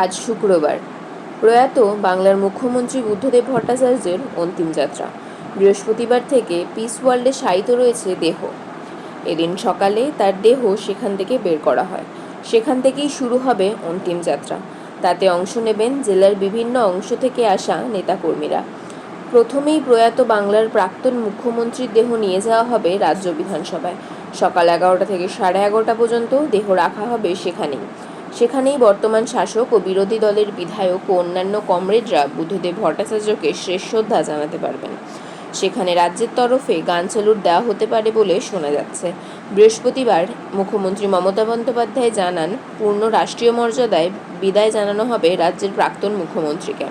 আজ শুক্রবার প্রয়াত বাংলার মুখ্যমন্ত্রী বুদ্ধদেব ভট্টাচার্যের অন্তিম যাত্রা। বৃহস্পতিবার থেকে পিস ওয়ার্ল্ডে শায়িত রয়েছে দেহ। এদিন সকালে তার দেহ সেখান থেকে বের করা হয়। সেখান থেকেই শুরু হবে অন্তিম যাত্রা। তাতে অংশ নেবেন জেলার বিভিন্ন অংশ থেকে আসা নেতাকর্মীরা। প্রথমেই প্রয়াত বাংলার প্রাক্তন মুখ্যমন্ত্রীর দেহ নিয়ে যাওয়া হবে রাজ্য বিধানসভায়। সকাল 11টা থেকে 11:30 পর্যন্ত দেহ রাখা হবে সেখানেই বর্তমান শাসক ও বিরোধী দলের বিধায়ক ও অন্যান্য কমরেডরা বুদ্ধদেব ভট্টাচার্যকে শেষ শ্রদ্ধা জানাতে পারবেন। সেখানে রাজ্যের তরফে গান স্যালুট দেওয়া হতে পারে বলে শোনা যাচ্ছে। বৃহস্পতিবার মুখ্যমন্ত্রী মমতা বন্দ্যোপাধ্যায় জানান, পূর্ণ রাষ্ট্রীয় মর্যাদায় বিদায় জানানো হবে রাজ্যের প্রাক্তন মুখ্যমন্ত্রীকে।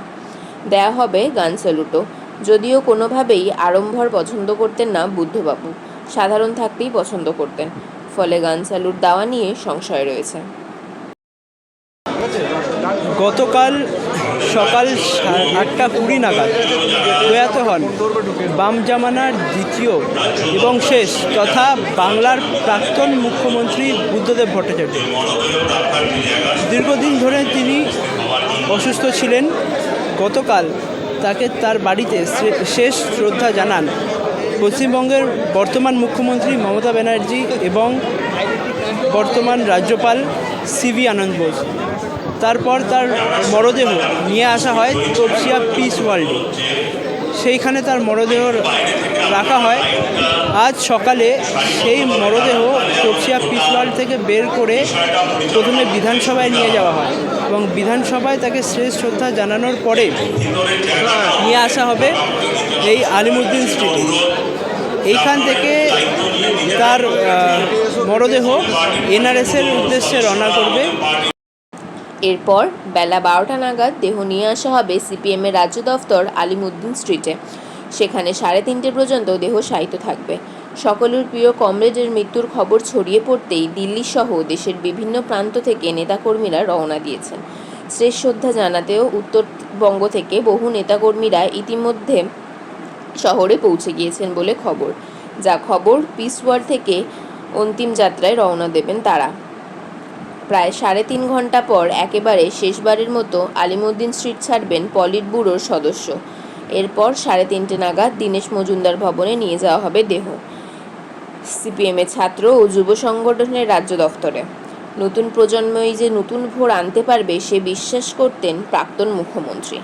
দেয়া হবে গান স্যালুটও। যদিও কোনোভাবেই আড়ম্বর পছন্দ করতেন না বুদ্ধবাবু, সাধারণ থাকতেই পছন্দ করতেন, ফলে গান স্যালুট দেওয়া নিয়ে সংশয় রয়েছে। গতকাল সকাল 8:20 নাগাদ প্রয়াত হন বাম জামানার দ্বিতীয় এবং শেষ তথা বাংলার প্রাক্তন মুখ্যমন্ত্রী বুদ্ধদেব ভট্টাচার্য। দীর্ঘদিন ধরে তিনি অসুস্থ ছিলেন। গতকাল তাকে তার বাড়িতে শেষ শ্রদ্ধা জানান পশ্চিমবঙ্গের বর্তমান মুখ্যমন্ত্রী মমতা ব্যানার্জি এবং বর্তমান রাজ্যপাল সিভি আনন্দ বোস। তারপর তার মরদেহ নিয়ে আসা হয় তপসিয়া পিস ওয়ার্ল্ডে। সেইখানে তার মরদেহ রাখা হয়। আজ সকালে সেই মরদেহ তপসিয়া পিস ওয়ার্ল্ড থেকে বের করে প্রথমে বিধানসভায় নিয়ে যাওয়া হয় এবং বিধানসভায় তাকে শেষ শ্রদ্ধা জানানোর পরে নিয়ে আসা হবে এই আলিমুদ্দিন স্ট্রিটে। এইখান থেকে তার মরদেহ এনআরএসের উদ্দেশ্যে রওনা করবে। এরপর বেলা 12টা নাগাদ দেহ নিয়ে আসা হবে সিপিএমের রাজ্য দফতর আলিমুদ্দিন স্ট্রিটে। সেখানে 3:30 পর্যন্ত দেহ শায়িত থাকবে। সকলের প্রিয় কমরেডের মৃত্যুর খবর ছড়িয়ে পড়তেই দিল্লি সহ দেশের বিভিন্ন প্রান্ত থেকে নেতাকর্মীরা রওনা দিয়েছেন। শেষ শ্রদ্ধা জানাতেও উত্তরবঙ্গ থেকে বহু নেতাকর্মীরা ইতিমধ্যে শহরে পৌঁছে গিয়েছেন বলে খবর। পিস ওয়ার্ল্ড থেকে অন্তিম যাত্রায় রওনা দেবেন তারা। প্রায় 3.5 ঘন্টা পর একেবারে শেষবারের মতো আলিমুদ্দিন স্ট্রিট ছাড়বেন পলিট ব্যুরোর সদস্য। এরপর 3:30 নাগাদ দীনেশ মজুমদার ভবনে নিয়ে যাওয়া হবে দেহ সিপিএমের ছাত্র ও যুব সংগঠনের রাজ্য দফতরে। নতুন প্রজন্মই যে নতুন ভোর আনতে পারবে সে বিশ্বাস করতেন প্রাক্তন মুখ্যমন্ত্রী।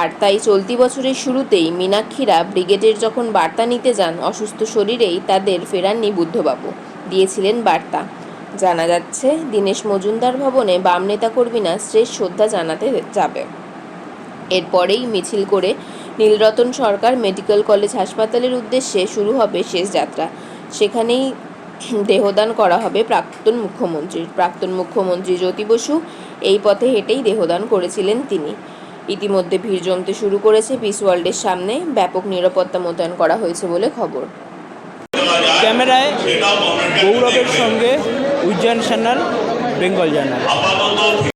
আর তাই চলতি বছরের শুরুতেই মীনাক্ষীরা ব্রিগেডের যখন বার্তা নিতে যান, অসুস্থ শরীরেই তাদের ফেরাননি বুদ্ধবাবু, দিয়েছিলেন বার্তা। জানা যাচ্ছে দীনেশ মজুমদার ভবনে বাম নেতাকর্মীরা শেষ শ্রদ্ধা জানাতে যাবে। এরপরেই মিছিল করে নীলরতন সরকার মেডিকেল কলেজ হাসপাতালের উদ্দেশ্যে শুরু হবে শেষ যাত্রা। সেখানেই দেহদান করা হবে প্রাক্তন মুখ্যমন্ত্রী জ্যোতি বসু এই পথে হেঁটেই দেহদান করেছিলেন তিনি। ইতিমধ্যে ভিড় জমতে শুরু করেছে পিস ওয়ার্ল্ডের সামনে। ব্যাপক নিরাপত্তা মোতায়েন করা হয়েছে বলে খবর। ক্যামেরায় গৌরবের সঙ্গে উজ্জয়ন সান্যাল, বেঙ্গল জার্নাল।